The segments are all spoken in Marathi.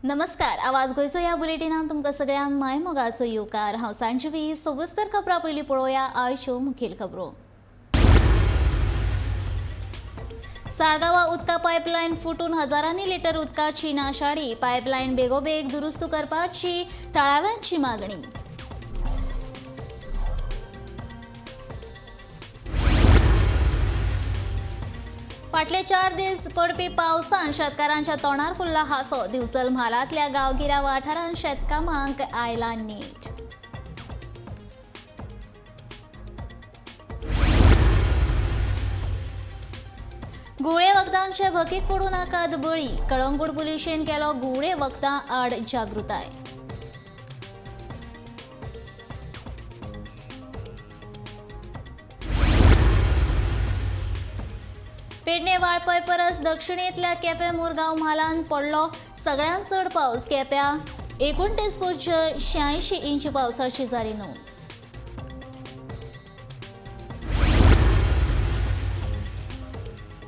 नमस्कार, आवाज गोयचो ह्या बुलेटिनान तुमकां सगळ्यांक मायमोगाचो येवकार। हांव सांजवी। सविस्तर खबरां पयलीं पळोवया आयच्यो मुखेल खबरो। साळगांवा उदका पायपलायन फुटून हजारांनी लिटर उदकाची नाशाडी। पायपलायन बेगोबेग दुरुस्त करपाची थळाव्यांची मागणी। फाटले 4 दीस पडपी पावसान शेतकारांच्या तोंडार फुल्ला हांसो। दिवचल म्हालांतल्या गांवगिऱ्या वाठारांत शेतकामांक आयला नीट। गुळे वखदांचे भकीक पडूं नाकात बळी। कळंगूट पुलिशेन केलो गुळे वखदां आड जागृताय। पेडणे वाळपय परस दक्षिणेंतल्या केपें मुरगांव म्हालांत पडलो सगळ्यांत चड पावस। केप्यां 29.86 इंच पावसाची जाली नोंद।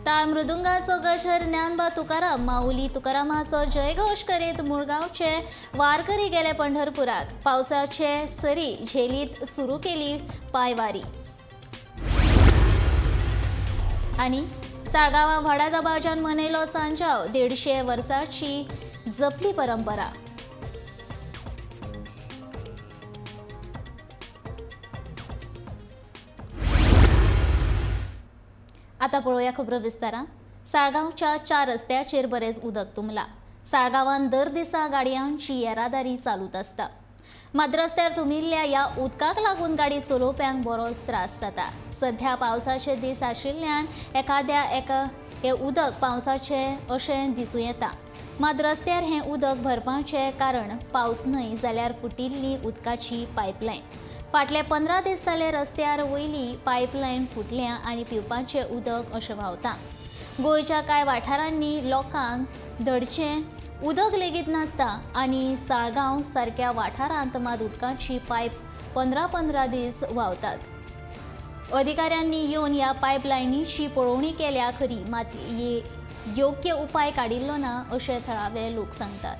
ताळ मृदुंगाचो गजर ज्ञानबा तुकाराम माऊली तुकारामाचो जयघोश करीत मुरगांवचे वारकरी गेले पंढरपुराक। पावसाचे सरी झेलीत सुरू केली पांयवारी। आनी साळगांवा व्हडा दबाज्यान मनयलो सांजाव। 150 वर्सांची जपली परंपरा। आता पळोवया खबरो विस्तारान। साळगांवच्या 4 रस्त्याचेर बरेच उदक तुंबला। साळगांवान दर दिसा गाडयांची येरादारी चालूच आसता। मात रस्त्यार तुंबिल्ल्या ह्या उदकाक लागून गाडी चलोवप्यांक बरोच त्रास जाता। सध्या पावसाचे दीस आशिल्ल्यान हे उदक पावसाचे अशें दिसूं येता। मात रस्त्यार हें उदक भरपाचें कारण पावस न्हय जाल्यार फुटिल्ली उदकाची पायपलायन। फाटले 15 दीस जाले रस्त्यार वयली पायपलायन फुटल्या आनी पिवपाचें उदक अशें व्हांवता। गोंयच्या कांय वाठारांनी लोकांक धडचें उदक लेगीत नासता आनी साळगांव सारक्या वाठारांत मात उदकाची पायप 15 दीस व्हांवतात। अधिकाऱ्यांनी येवन ह्या पायपलायनीची पळोवणी केल्या खरी, मात योग्य उपाय काडिल्लो ना अशें थळावे लोक सांगतात।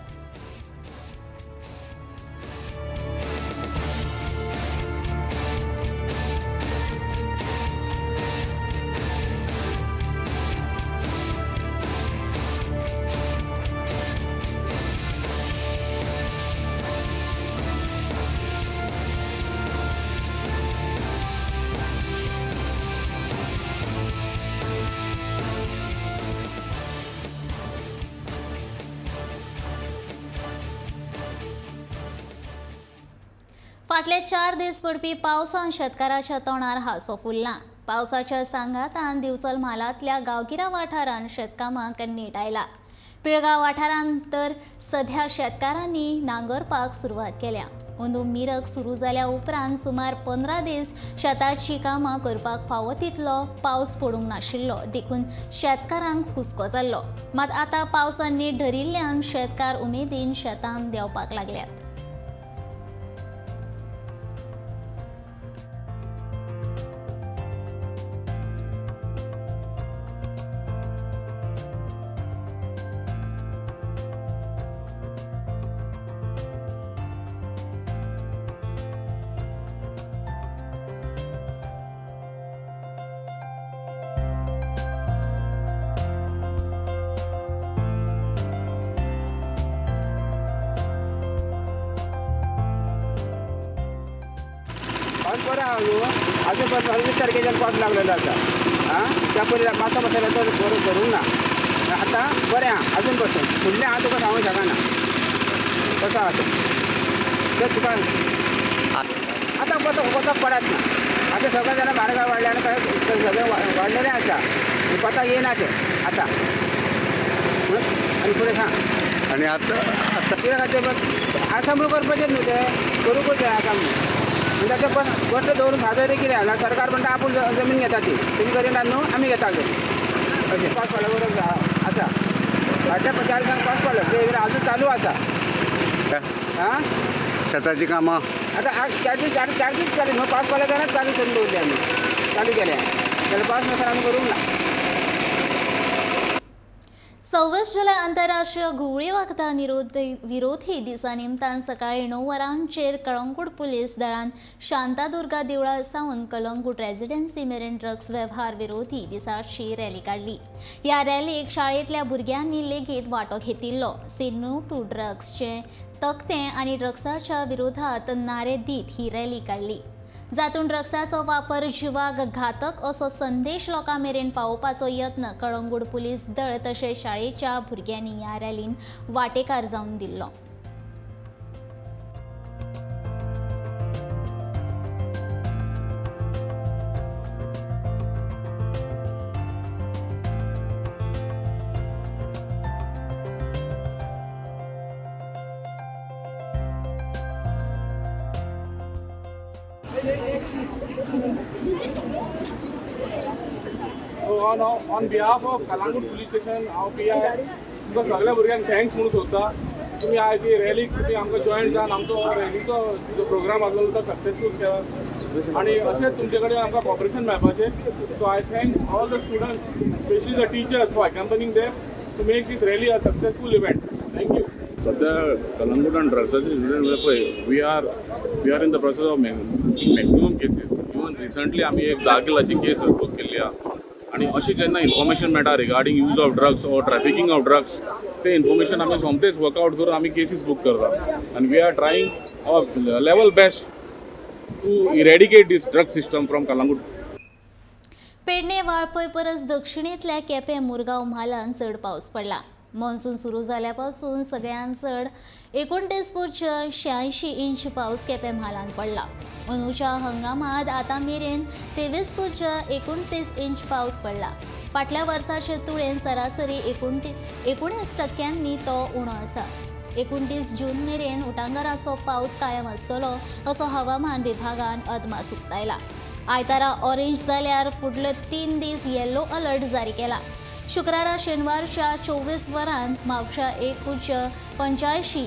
फाटले 4 दीस पडपी पावसान शेतकाराच्या तोंडार हांसो फुल्ला। पावसाच्या सांगातान दिवचल म्हालांतल्या गांवगिऱ्या वाठारांत शेतकामांक नेट आयला। पिळगांव वाठारांत तर सध्या शेतकारांनी नांगरपाक सुरवात केल्या। अंदू मिरग सुरू जाल्या उपरांत सुमार 15 दीस शेताची कामां करपाक फावो तितलो पावस पडूंक नाशिल्लो, देखून शेतकारांक हुस्को जाल्लो। मात आतां पावसान नीट धरिल्ल्यान शेतकार उमेदीन शेतांत देंवपाक लागल्यात। पाऊस बरा अजून 20 तारखेच्यान पावस लागलेलो आसा। त्या पयलीं मातसो बसयलो तो बरो धरूंक ना। आतां बरें आहा अजून बसून फुडलें हांव तुका सांगूंक शकना कसो आहा तो तुका आतां कोताक पडत ना। आतां सगळे जाणां म्हारगाय वाडल्या आनी सगळें वाडलेलें आसा, कोताक येना तें आतां। आनी फुडें सांग आनी आतां कित्याक खातीर आसामूळ करपाचें न्हू तें करूंकूच जाय आसामूळ। ताचे पण गोश्ट दवरून फादर कितें ना सरकार म्हणटा आपूण जमीन घेता ती तुमी करिनात न्हू आमी घेता अशें पावस पडलो बरोबर आसा। फाटल्या 4 दिसांक पावस पडलो ते अजून चालू आसा। शेताची कामां आता चार्जीस चालू मग पास पडल्या जाणार चालू करून दवरली आमी चालू केल्या जाल्यार पास नसल्यार आमी करूंक ना. 26 जुलै आंतरराष्ट्रीय घुवळी वखदां विरोधी दिसा निमतान सकाळी 9 वरांचेर कळंगूट पुलीस दळान शांतादुर्गा देवळा सावन कळंगूट रेजिडेन्सी मेरेन ड्रग्स वेव्हार विरोधी दिसाची रॅली काढली. ह्या रॅलीक शाळेंतल्या भुरग्यांनी लेगीत वांटो घेतिल्लो. से नो टू ड्रग्सचे तक्तें आनी ड्रग्साच्या विरोधात नारे दीत ही रॅली काडली. जातून ड्रग्साचो वापर जिवाक घातक असो संदेश लोकां मेरेन पावोवपाचो यत्न कळंगूट पुलीस दळ तशेंच शाळेच्या भुरग्यांनी ह्या रॅलीन वांटेकार जावन दिल्लो. On behalf of Kalangut Police Station, हांव PI तुमकां सगळ्या भुरग्यांक थँक्स म्हणून सोदता. तुम्ही आयज ही रॅलीक तुमी आमकां जॉयन जावन आमचो रॅलीचो जो प्रोग्राम आसलो तो सक्सेसफूल केला आनी अशेंच तुमचे कडेन आमकां कॉपरेशन मेळपाचें. So I thank all the students specially the teachers for accompanying them to make this rally a successful event. Thank you. सध्या कलंगूट आणि ड्रग्साचे स्टुडंट पळय we are in the process of maximum cases. Even recently आमी एक दाखलाची केस बूक केल्ली आहा आणि अशी जेन्ना इन्फॉर्मेशन मेळटा regarding use of drugs or trafficking of drugs ते इन्फॉर्मेशन आमी सोमतेच वर्कआउट करून आमी केसीस बूक करता आनी we are trying our level best to eradicate this drug system from Calangute. Pernem Valpoi परस दक्षिणेंतल्या केपें मुरगांव म्हालांत चड पावस पडला. मॉन्सून सुरू जाल्या पासून सगळ्यांत चड 29.86 इंच पावस केपें म्हालांत पडला. अंदूच्या हंगामात आतां मेरेन 23.29 इंच पावस पडला. फाटल्या वर्साचे तुळेन सरासरी 19% तो उणो आसा. 29 जून मेरेन उटंगाराचो पावस कायम आसतलो असो हवामान विभागान अदमास उक्तायला. आयतारा ऑरेंज जाल्यार फुडले 3 दीस येल्लो अलर्ट जारी केला. शुक्रारा शेनवारच्या 24 वरांत म्हापशा 1.85,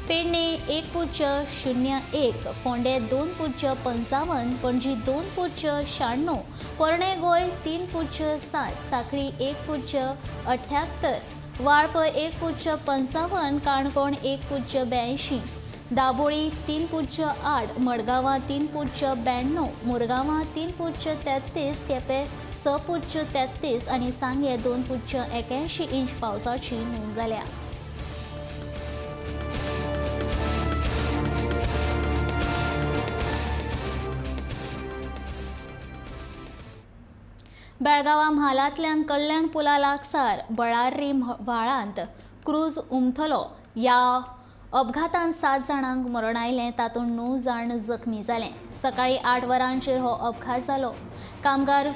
पेडणे 1.01, फोंडे 2.55, पणजी 2.96, पोरणे गोंय 3.7, सांखळी 1.78, वाळपय 1.55, काणकोण 1.82, दाबोळी 3.8, मडगांवां 3.92, मुरगांवां 3.33, केपें 6.33 आनी सांगे 2.81 इंच पावसाची नोंद जाल्या. बेळगांवा म्हालांतल्यान कल्याण पुला लागसार बळारी व्हाळांत क्रूज उमथलो. ह्या अपघातांत 7 जाणांक मरण आयलें, तातूंत 9 जाण जखमी जाले. सकाळी 8 वरांचेर हो अपघात जालो. कामगार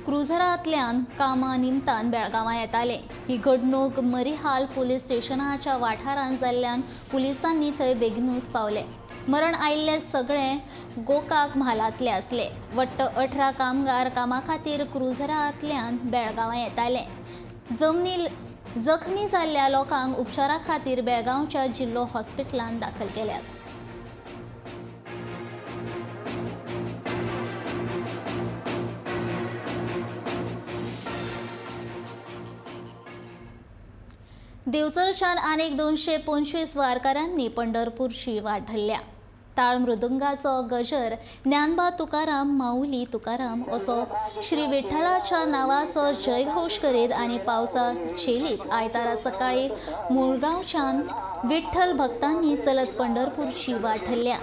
क्रुझरांतल्यान कामा निमतान बेळगांवां येताले. ही घडणूक मरीहाल पुलीस स्टेशनाच्या वाठारांत जाल्ल्यान पुलिसांनी थंय बेगीनूच पावले. मरण आयिल्ले सगळे गोकाक म्हालांतले आसले. वट्ट 18 कामगार कामा खातीर क्रुझरांतल्यान बेळगांवां येताले. जखमी जाल्ल्या लोकांक उपचारा खातीर बेळगांवच्या जिल्लो हॉस्पिटलांत दाखल केल्यात. दिवचलच्यान आनीक 225 वारकऱ्यांनी पंढरपूरची वाट धरल्या. ताळ मृदुंगाचो गजर, ज्ञानबा तुकाराम, माऊली तुकाराम असो श्री विठ्ठलाच्या नावाचो जयघोष करीत आनी पावसा झेलीत आयतारा सकाळी मुळगांवच्यान विठ्ठल भक्तांनी चलत पंढरपूरची वाट धरल्या.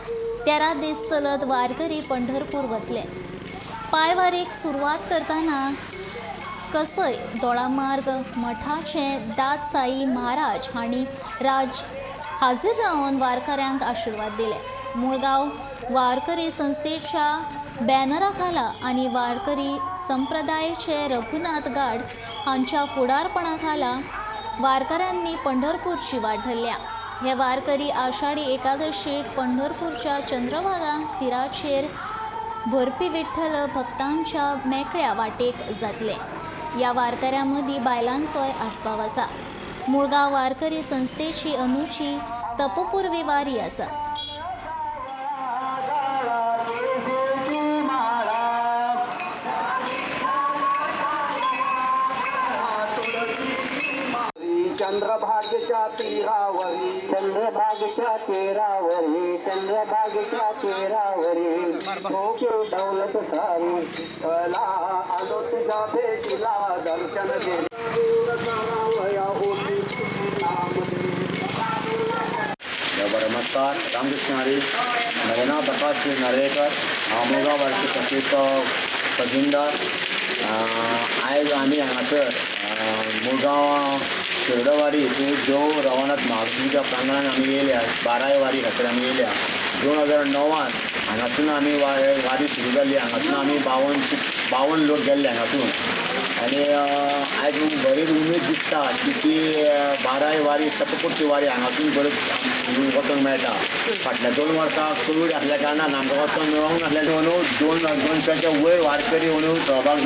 13 दीस चलत वारकरी पंढरपूर वतले. पांयवारीक सुरवात करतना कसय दोडामार्ग मठाचे दाद साई महाराज हांणी हाजीर रावन वारकऱ्यांक आशिर्वाद दिले. मुळगांव वारकरी संस्थेच्या बॅनरा खाला आनी वारकरी संप्रदायाचे रघुनाथ गाड हांच्या फुडारपणा खाला वारकऱ्यांनी पंढरपूरची वाट धरल्या. हे वारकरी आषाढी एकादशीक पंढरपूरच्या चंद्रभागा तिराचेर भरपी विठ्ठल भक्तांच्या मेकळ्या वाटेक जातले. ह्या वारकऱ्यां मदीं बायलांचोय आस्पाव आसा. मुळगांव वारकरी संस्थेची अंदूची तपोपूर्वी वारी आसा. चंद्रभागेच्या तीरावरी चंद्रभागेच्या तीरावरी चंद्रभागेच्या तीरावरी भोगे दौलत सारी कला आलो तुझ्या भेटीला दर्शन घे नमस्कार रामकृष्ण हरी माझं नाव प्रकाश नार्वेकर हांव मुळगांव वार्षिक कचेरीचो खजिनदार आयज आमी हांगासर मुळगांव शिरडवारी हितून देव रवनाथ महाविद्यालयाच्या प्रांगणान आमी येयल्या 12 वारी खातीर आमी येयल्या 2009 हांगासून आमी वारी सुरू जाल्ली हांगासून आमी 52 लोक गेल्ले हांगासून आनी आयज बरी उमेद दिसता की ती 12 वारी सतपुरती वारी हांगासून बरें वचूंक मेळटा फाटल्या 2 वर्सां कोवीड आसल्या कारणान आमकां वचूंक मेळूंक नासलें म्हणून 200च्या वयर वारकरी म्हणून सहभाग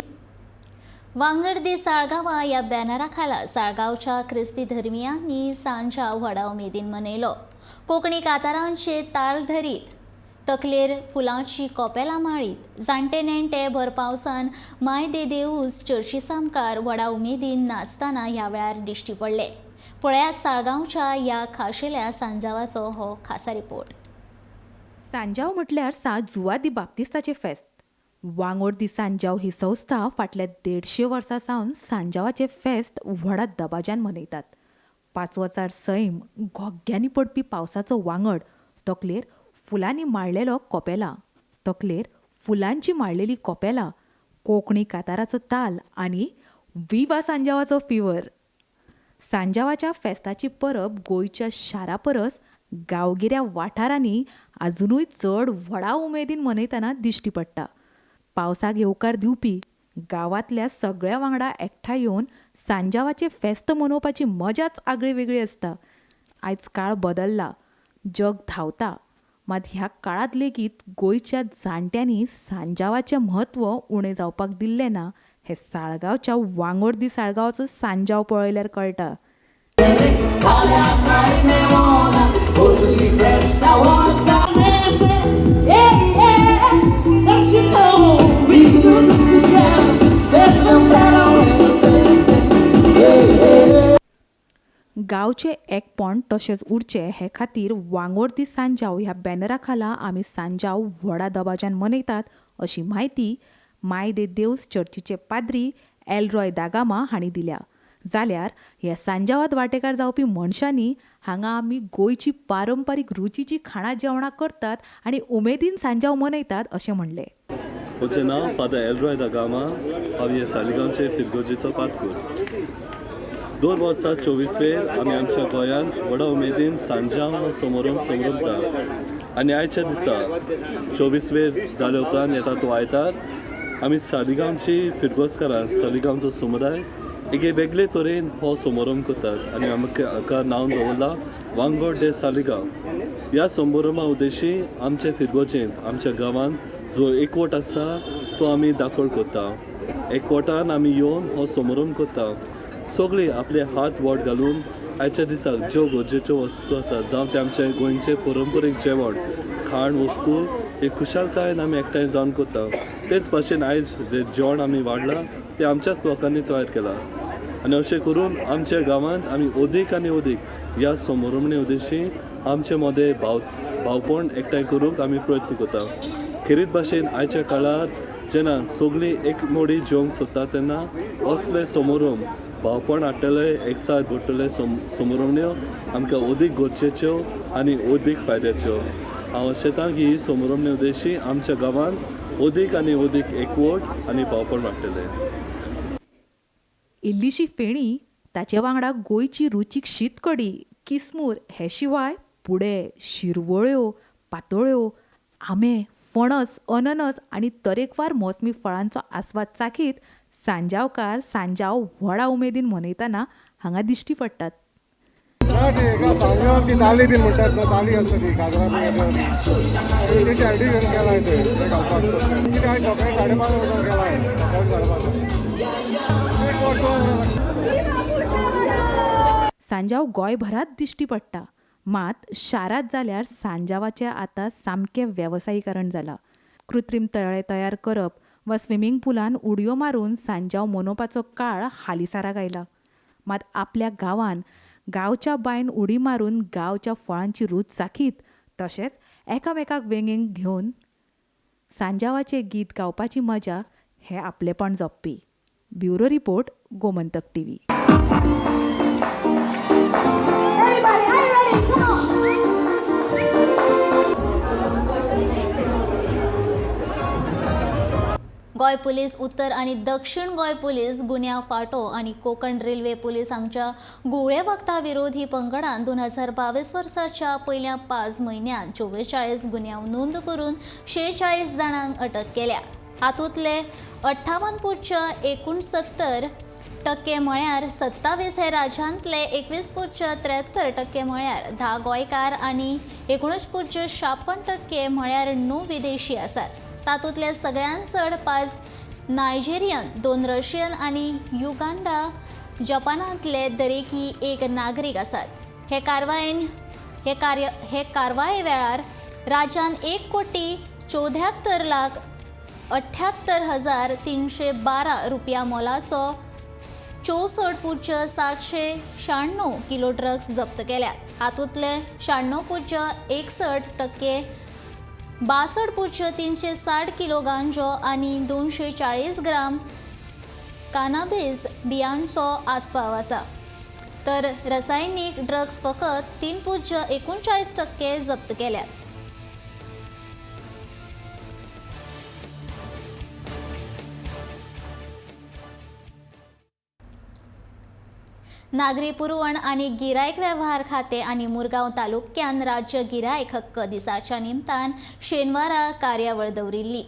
वांगडदी साळगांवां या बॅनरा खाला साळगांवच्या क्रिस्ती धर्मियांनी सांजाव व्हडा उमेदीन मनयलो. कोंकणी कांतारांचे ताल धरीत तकलेर फुलांची कोपेलां माळीत जाणटे नेणटे भर पावसान माय दे देऊस चर्ची सामकार व्हडा उमेदीन नाचतना ह्या वेळार दिश्टी पडले. पळयात साळगांवच्या ह्या खाशेल्या सांजावाचो हो खासा रिपोर्ट. सांजाव म्हटल्यार सांत जुवा दी बाप्तिस्ताचें फेस्त. वांगड दी सांजाव ही संस्था फाटल्या 150 वर्सां सावन सांजावाचें फेस्त व्हडा दबाज्यान मनयतात. 5 वर्सां सैम घोग्यांनी पडपी पावसाचो वांगड, तकलेर फुलांनी माळलेलो कोपेला, तकलेर फुलांची माळलेली कोपेला, कोंकणी कांताराचो ताल आनी विवा सांजावाचो फिवर. सांजावाच्या फेस्ताची परब गोंयच्या शारा परस गांवगिऱ्या वाठारांनी आजुनूय चड व्हडा उमेदीन मनयतना दिश्टी पडटा. पावसाक येवकार दिवपी गांवांतल्या सगळ्या वांगडा एकठांय येवन सांजावाचें फेस्त मनोवपाची मजाच आगळी वेगळी आसता. आयज काळ बदलला, जग धांवता, मात ह्या काळांत लेगीत गोंयच्या जाणट्यांनी सांजावाचें म्हत्व उणें जावपाक दिल्लें ना हें साळगांवच्या वांगड दी साळगांवचो सांजाव पळयल्यार कळटा. गांवचे एकपण तशेंच उरचे हे खातीर वांगड दी सांजाव ह्या बॅनरा खाला आमी सांजाव व्हडा दबाज्यान मनयतात अशी म्हायती माय दे देऊस चर्चीचे पाद्री एलरॉय दागामा हांणी दिल्या. जाल्यार ह्या सांजावांत वांटेकार जावपी मनशांनी हांगा आमी गोंयची पारंपारीक रुचीची खाणां जेवणां करतात आनी उमेदीन सांजाव मनयतात अशें म्हणलें. म्हजें नांव फादर एलरॉय दागामा. हांव हे सालिगांवचे फिरगोजेचो पातकूर. 2 वर्सां 24 आमी आमच्या गोंयांत व्हडा उमेदीन सांजाव हो समारंभ आनी आयच्या दिसा 24 जाले उपरांत येता तो आयतार आमी सालिगांवची फिरगोजकारां सालिगांवचो समुदाय एक वेगळे तरेन हो समारंभ करतात आनी हाका नांव दवरलां वांगड दे सालिगांव. ह्या समारंभा उद्देशी आमचे फिरगोजेंत आमच्या गांवांत जो एकवट आसा तो आमी दाखोळ करता. एकवटान आमी येवन हो समारंभ करता. सगळीं आपले हात वोट घालून आयच्या दिसाक ज्यो गरजेच्यो वस्तू आसात जावं ते आमचे गोंयचें पारंपारीक जेवण खाण वस्तू हे खुशालकायेन आमी एकठांय जावन करता. तेच भाशेन आयज जे जेवण आमी वाडलां तें आमच्याच लोकांनी तयार केलां आनी अशें करून आमच्या गांवांत आमी अदीक आनी अदीक ह्या समारंभणे उद्देशी आमचे मदें भावपण एकठांय करूंक आमी प्रयत्न करता. खेरीत भाशेन आयच्या काळार जेन्ना सगळीं एक मोडी जेवंक सोदता तेन्ना असले समारंभ भावपण हाडटले एकसार घडटले समारंभण्यो आमकां अदीक गरजेच्यो आनी अदीक फायद्याच्यो. हांव अशें की ही समारंभणे उद्देशी आमच्या गांवांत अदीक आनी अदीक एकवट आनी भावपण वाडटले. इल्लीशी फेणी, ताचे वांगडा गोंयची रुचीक शीत कडी, किसमूर हे शिवाय पुडे, शिरवळ्यो, पातोळ्यो, आंबे, फणस, अननस आनी तरेकवार मोसमी फळांचो आस्वाद चाखीत सांजावकार सांजाव व्हडा उमेदीन मनयतना हांगा दिश्टी पडटात. सांजावांत ती ताली बीन म्हणटात न्हू, ताली आसता ती काजरांत तेची आयडी घेवन गेलां ते घालपाक. कितें हांवें सकाळीं 5:30 वचून गेलां. सांजाव गोंयभरांत दिश्टी पडटा, मात शारांत जाल्यार सांजावाचें आतां सामकें वेवसायीकरण जालां. कृत्रीम तळे तयार करप वा स्विमींग पुलान उडयो मारून सांजाव मनोवपाचो काळ हालींसराक आयला. मात आपल्या गांवांत गांवच्या बांयन उडी मारून गांवच्या फळांची रूच चाखीत तशेंच एकामेकाक वेंगेक घेवन सांजावाचें गीत गावपाची मजा हें आपलेपण जपपी. Bureau report, Gomantak TV. Goem police उत्तर आनी दक्षिण गोंय पुलीस गुन्यांव फांटो आनी कोंकण रेल्वे पुलीस हांच्या गुळे वखदा विरोधी पंगडान 2022 वर्साच्या पयल्या 5 म्हयन्यांत 44 गुन्यांव नोंद करून 46 जाणांक अटक केल्या. हातूंतले 58.69% म्हळ्यार 27 हे राज्यांतले, 21.73% म्हळ्यार 10 गोंयकार आनी 19.56% म्हळ्यार 9 विदेशी आसात. तातूंतले सगळ्यांत चड 5 नायजेरियन, 2 रशियन आनी युगांडा जपानांतले दरेकी 1 नागरीक आसात. हे कारवाये वेळार राज्यान 1,74,78,312 रुपया मोलाचो 64.796 किलो ड्रग्स जप्त केल्यात. हातूंतले 96.61% 62.360 किलो गांजो आनी 240 ग्राम कानाबिस बियांचो आस्पाव आसा. तर रसायनीक ड्रग्स फकत 3.39% जप्त केल्यात. नागरी पुरवण आनी गिरायक वेव्हार खाते आनी मुरगांव तालुक्यान राज्य गिरायक हक्क दिसाच्या निमतान शेनवारा कार्यावळ दवरिल्ली.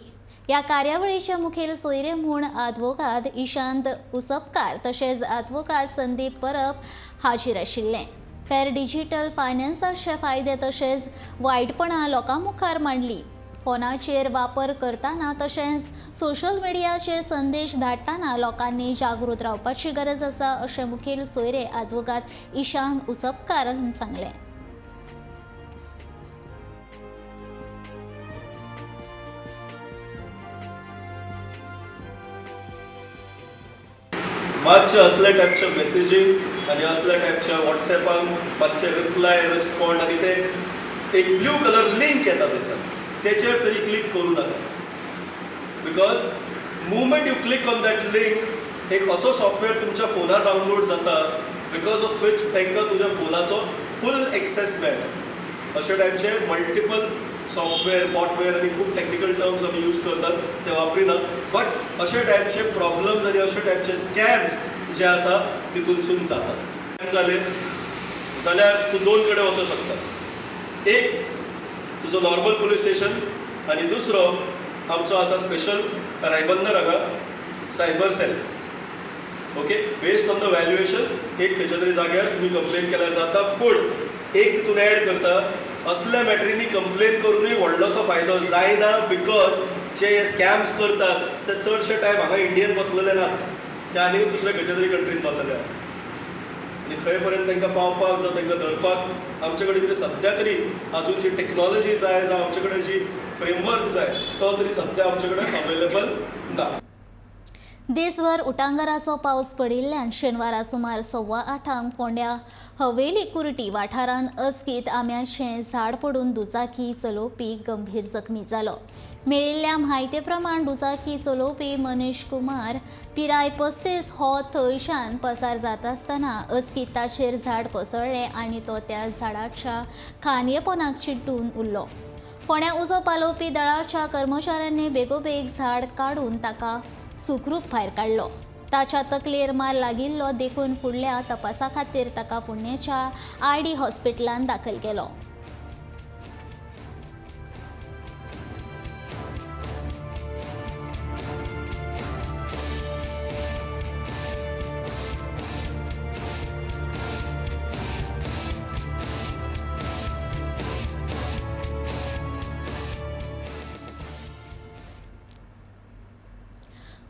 ह्या कार्यावळीचे मुखेल सोयरे म्हूण आदवोगाद इशांत उसपकार तशेंच आदवोगाद संदीप परब हाजीर आशिल्ले. फेर डिजिटल फायनान्साचे फायदे तशेंच वायटपणां लोकां मुखार मांडली. फोनाचेर वापर करतना तशेंच सोशल मिडियाचेर संदेश धाडटना लोकांनी जागृत रावपाची गरज आसा अशें मुखेल सोयरे आदवोगाद इशांत उसपकार हांणी सांगलें. मातशे असले टायपचे मेसेजींग आनी असल्या टायपच्या वॉट्सॅपाक मातशे रिप्लाय रिस्पॉन्ड आनी ते एक ब्लू कलर लिंक येता थंयसर तेचेर तरी क्लिक करूं नाका. Because movement you click on that link एक असो सॉफ्टवेअर तुमच्या फोनार डावनलोड जाता बिकॉज ऑफ वीच तांकां तुज्या फोनाचो फूल एक्सेस मेळटा. अशे टायपचे मल्टिपल सॉफ्टवेअर बॉटवेअर आनी खूब टॅक्निकल टर्म्स आमी यूज करतात ते वापरिना. बट अशे टायपचे प्रॉब्लम्स आनी अशे टायपचे स्कॅम्स जे आसा तितूनसून जातात. जाले जाल्यार तूं 2 कडेन वचूंक शकता. एक तुजो नॉर्मल पुलीस स्टेशन आनी दुसरो आमचो आसा स्पेशल रायबंदर हांगा cyber cell. Okay, based on the valuation एक खंयच्या तरी जाग्यार तुमी कंप्लेन केल्यार जाता. पूण एक तितून एड करता असल्या मॅटरींनी कंप्लेन करूनय व्हडलोसो फायदो जायना. बिकॉज जे स्कॅम्स करतात ते चडशे टायम हांगा इंडियन बसलेले नात, ते आनी दुसऱ्या खंयच्या तरी कंट्रीन बसलेले आहात. आनी खंय पर्यंत तांकां पावपाक जावं तांकां धरपाक आमचे कडेन तरी सद्या तरी अजून जी टेक्नॉलॉजी जाय जावं आमचे कडेन जी फ्रेमवर्क जाय तो तरी सद्या आमचे कडेन अवेलेबल ना. दिसभर उटांगराचो पावस पडिल्ल्यान शेनवारा सुमार 8:15 फोंड्या हवेली कुर्टी वाठारांत अचकीत आंब्याचें झाड पडून दुचाकी चलोवपी गंभीर जखमी जालो. मेळिल्ल्या म्हायते प्रमाण दुचाकी चलोवपी मनीश कुमार पिराय 35 हो थंयच्यान पसार जाता आसतना अचकीत ताचेर झाड कोसळ्ळें आनी तो त्या झाडाच्या खांदयेपोनाक चिड्डून उरलो. फोंड्या उजो पालोवपी दळाच्या कर्मचाऱ्यांनी बेगोबेग झाड काडून ताका सुखरूप भायर काडलो. ताच्या तकलेर मार लागिल्लो देखून फुडल्या तपासा खातीर ताका फोंडेच्या ID हॉस्पिटलांत दाखल केलो.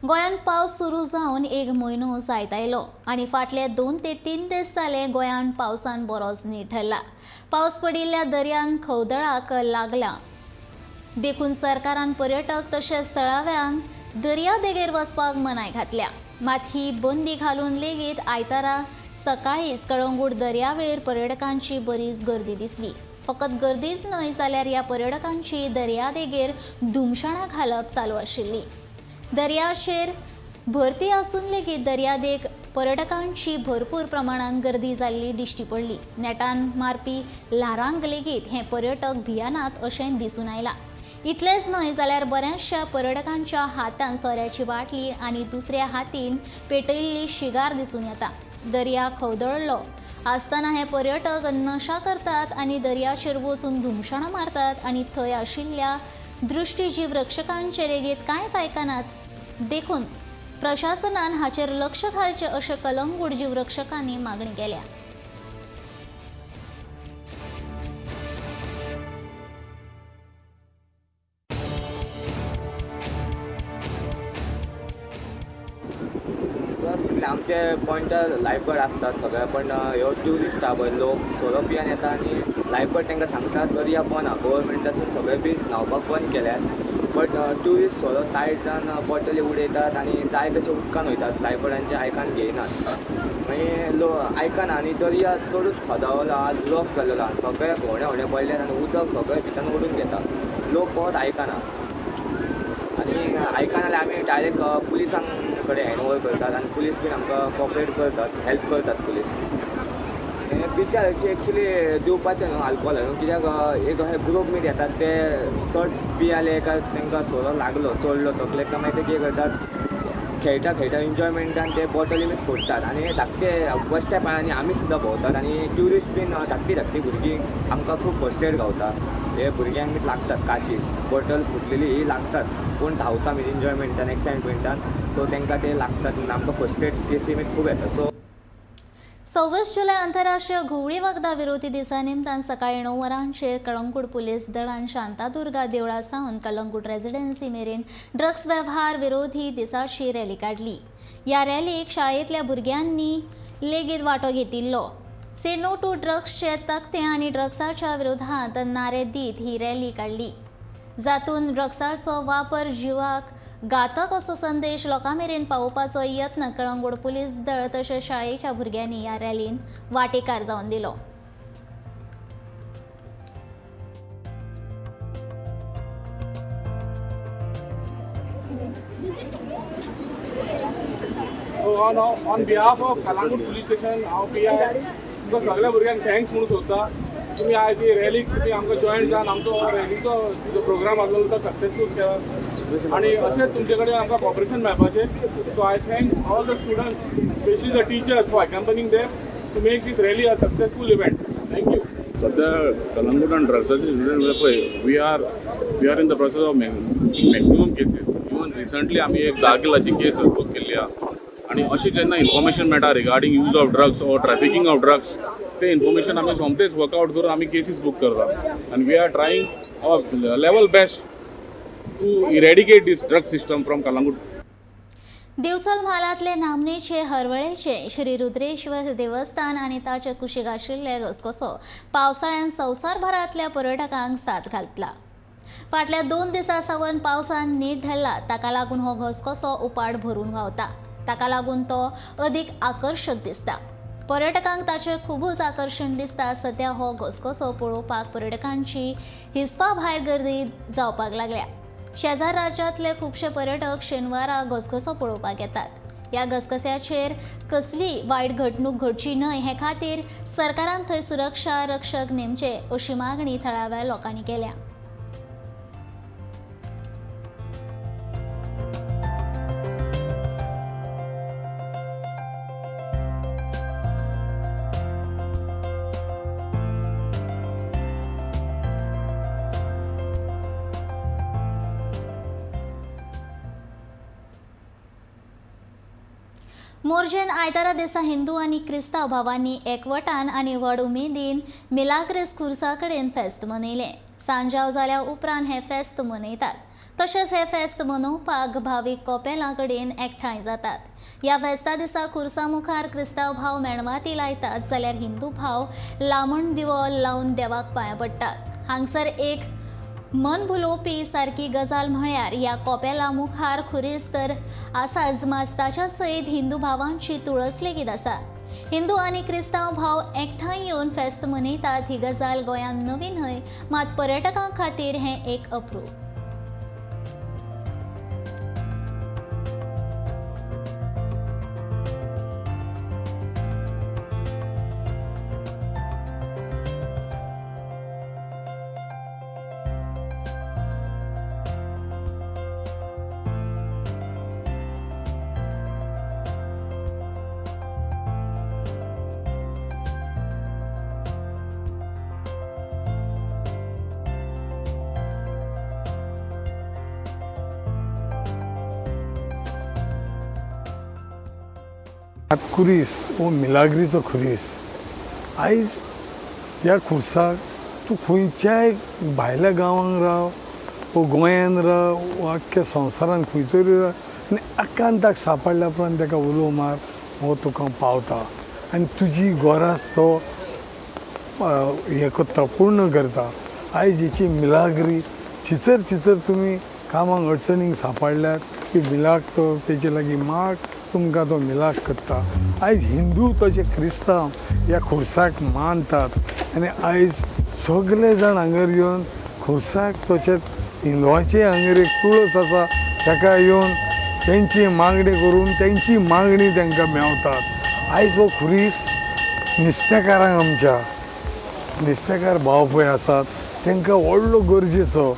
गोंयांत पावस सुरू जावन 1 म्हयनो जायत आयलो आनी फाटले 2 ते 3 दीस जाले गोंयांत पावसान बरोच नीट धरला. पावस पडिल्ल्या दर्यान खवदळाक लागला देखून सरकारान पर्यटक तशेंच थळाव्यांक दर्या देगेर वचपाक मनाय घातल्या. मात ही बंदी घालून लेगीत आयतारा सकाळीच कळंगूट दर्यावेळेर पर्यटकांची बरीच गर्दी दिसली. फकत गर्दीच न्हय जाल्यार ह्या पर्यटकांची दर्यादेगेर धुमशाणां घालप चालू आशिल्ली. दर्याचेर भरती आसून लेगीत दर्यादेग पर्यटकांची भरपूर प्रमाणात गर्दी जाल्ली दिश्टी पडली. नेटान मारपी ल्हारांक लेगीत हे पर्यटक भियानात अशें दिसून आयलां. इतलेंच न्हय जाल्यार बऱ्याचशा पर्यटकांच्या हातान सोऱ्याची बाटली आनी दुसऱ्या हातीन पेटयल्ली शिगार दिसून येता. दर्या खवदळ्ळो आसतना हे पर्यटक नशा करतात आनी दर्याचेर वचून धुमशाणां मारतात आनी थंय आशिल्ल्या दृश्टीजीव रक्षकांचे लेगीत कांयच आयकनात. देखून प्रशासनान हाचेर लक्ष घालचें अशें कलंगूट जीवरक्षकांनी मागणी केल्या. आमचे पॉयंटर लायफगार्ड असतात सगळे, पण ह्यो ट्युरिस्ट आहा पळय लोक सोरो पियान येता आनी लायफगार्ड तांकां सांगतात दर्या बंद आहा, गव्हर्मेंटासून सगळे बीच न्हांवपाक बंद केल्यात. बट ट्युरिस्ट सोरो टायट जावन बॉटली उडयतात आनी जाय तशे उदकान वयतात, लायफगार्डांचे आयकान घेयनात. मागीर आयकना आनी दर्या चडूच खदावलो आहा, लॉक जाल्लो आहा, सगळे व्हडे व्हडे पडल्यात आनी उदक सगळे भितर ओडून घेता. लोक बहुत आयकना आनी आयकना जाल्यार आमी डायरेक्ट पुलिसां कडेन हँड ओवर करतात आनी पुलीस बीन आमकां कॉपरेट करतात, हेल्प करतात पुलीस. पिक्चर अशी एक्चुली दिवपाचें न्हू आल्कोहोल न्हू, कित्याक एक अशे ग्रूप मीट येतात ते चड पियाले काय तांकां सोरो लागलो चडलो तकलेक काय मागीर ते कितें करतात खेळटा खेळटा एन्जॉयमेंटान ते बॉटली बी फोडटात आनी धाकटे बस स्टॉपांनी आमी सुद्दां भोंवतात आनी ट्युरिस्ट बीन धाकटी धाकटी भुरगीं आमकां खूब फर्स्ट एड गावता. हे भुरग्यांक बी लागतात काची बॉटल फुटलेली ही लागतात, कोण धांवता बी एन्जॉयमेंटान एक्सायटमेंटान, सो तांकां ते लागतात आनी आमकां फर्स्ट एड केसी बी खूब येता. सो 26 जुलय आंतरराष्ट्रीय घुवळी वखदां विरोधी दिसा निमतान सकाळी 9 वरांचेर कळंगूट पुलीस दळान शांतादुर्गा देवळा सावन कळंगूट रेजिडेन्सी मेरेन ड्रग्स वेव्हार विरोधी दिसाची रॅली काडली. ह्या रॅलीक शाळेंतल्या भुरग्यांनी लेगीत वांटो घेतिल्लो. से नो टू ड्रग्सचे तक्ते आनी ड्रग्साच्या विरोधांत नारे दीत ही रॅली काडली, जातून ड्रग्साचो वापर जिवाक घातक असो संदेश लोकां मेरेन पावोवपाचो यत्न कळंगूट पुलीस दळ तशेंच शाळेच्या भुरग्यांनी ह्या रॅलीन वांटेकार जावन दिलो. On behalf of Calangute police station हांव पिया तुमकां सगळ्या भुरग्यांक थँक्स म्हणून सोदता. तुम्ही आयज ही रॅलीक तुमी आमकां जॉयन जावन आमचो रॅलीचो जो प्रोग्राम आसलो तो सक्सेसफूल केला आनी अशेंच तुमचे कडेन आमकां कॉपरेशन मेळपाचें. So I thank all the students specially the teachers for accompanying them to make this rally a successful event. Thank you. सध्या कलंगूटान ड्रग्साचे स्टुडंट पळय we are in the process of maximum cases. Even recently आमी एक 10 किलाची केस बूक केल्ली आहा आनी अशी जेन्ना इन्फॉर्मेशन मेळटा regarding use of drugs or trafficking of drugs ते इन्फॉर्मेशन आमी सोमतेच वर्कआउट करून आमी केसीस बूक करता आनी we are trying our level best to eradicate this drug system from Calangute. Divchal म्हालांतले नामनेचे हरवळेचे श्री रुद्रेश्वर देवस्थान आनी ताचे कुशीक आशिल्ले घसघसो पावसाळ्यान संवसारभरांतल्या पर्यटकांक साथ घातला. फाटल्या 2 दिसां सावन पावसान नीट धरला, ताका लागून हो घसघसो उपाट भरून व्हांवता. ताका लागून तो अदीक आकर्शक दिसता. पर्यटकांक ताचें खूबच आकर्शण दिसता. सध्या हो घसघसो पळोवपाक पर्यटकांची हिसपा भायर गर्दी जावपाक लागल्या. शेजार राज्यांतले खुबशे पर्यटक शेनवारा घसघसो पळोवपाक येतात. ह्या घसघस्याचेर कसली वायट घडणूक घडची न्हय हे खातीर सरकारान थंय सुरक्षा रक्षक नेमचे अशी मागणी थळाव्या लोकांनी केल्या. मोर्जेन आयतारा दिसा हिंदू आनी क्रिस्तांव भावांनी एकवटान आनी व्हड उमेदीन मिलाग्रेस खुर्सा कडेन फेस्त मनयलें. सांजाव जाल्या उपरांत हे फेस्त मनयतात. तशेंच हे फेस्त मनोवपाक भावीक कपेलां कडेन एकठांय जातात. ह्या फेस्ता दिसा खुर्सा मुखार क्रिस्तांव भाव मेणवाती लायतात जाल्यार हिंदू भाव लामण दिवो लावन देवाक पांयां पडटात. हांगसर एक मन भुलोवपी सारकी गजाल म्हळ्यार ह्या कोपेला मुखार खुरीस तर आसाच मात ताच्या सयत हिंदू भावांची तुळस लेगीत आसा. हिंदू आनी क्रिस्तांव भाव एकठांय येवन फेस्त मनयतात ही गजाल गोंयांत नवीन न्हय, मात पर्यटकां खातीर हें एक अप्रूप. खुरीस वो मिलाग्रीचो खुरीस आयज ह्या खुर्साक तूं खंयच्याय भायल्या गांवांत राव वो गोंयांत राव वो आख्ख्या संवसारांत खंयसर राव आनी आकांताक सांपडल्या उपरांत ताका उलो मार हो तुका पावता आनी तुजी गरज तो हें करता पूर्ण करता. आयज हेची मिलाग्री चिचर तुमी कामाक अडचणीक सांपडल्यात की मिलाक तो तेजे लागीं माग तुमकां तो मिलाक करता. आयज हिंदू तशे क्रिस्तांव ह्या खुर्साक मानतात आनी आयज सगळे जाण हांगर येवन खुर्साक तशेंच हिंदुवांचे हांगर एक तुळस आसा ताका येवन तेंची मागणी करून तेंची मागणी तांकां मेवतात. आयज हो खुरीस नुस्तेकारांक आमच्या नुस्तेकार भाव पळय आसात तांकां व्हडलो गरजेचो.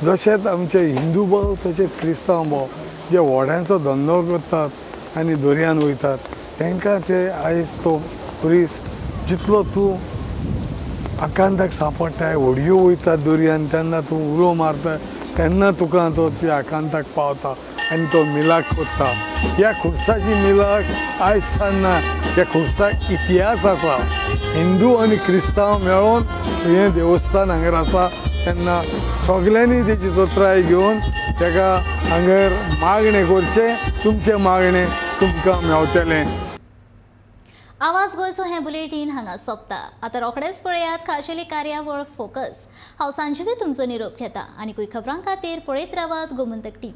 जशेंच आमचे हिंदू भाव तशेंच क्रिस्तांव भाव जे व्हड्यांचो धंदो करतात आनी दर्यान वयतात तांकां ते आयज तो खुरीस जितलो तूं आकांताक सांपडटाय व्हडयो वयतात दर्यान तेन्ना तूं उलो मारता तेन्ना तुका तो त्या आकांताक पावता आनी तो मिलाक करता. ह्या खुर्साची मिलाक आयज सान्ना ह्या खुर्साक इतिहास आसा. हिंदू आनी क्रिस्तांव मेळोन हें देवस्थान हांगर आसा तेन्ना सगल्यांनी तेची जोत्राय घेवन ताका हांगर मागणें करचें. तुमचें मागणें तुमकां मेवतलें. आवाज गोंयचो हें बुलेटीन हांगा सोंपता. आतां रोखडेच पळयात खाशेली कार्यावळ फोकस. हांव सांजवी तुमचो निरोप घेता आनीकूय खबरां खातीर पळयत रावात गोमंतक TV.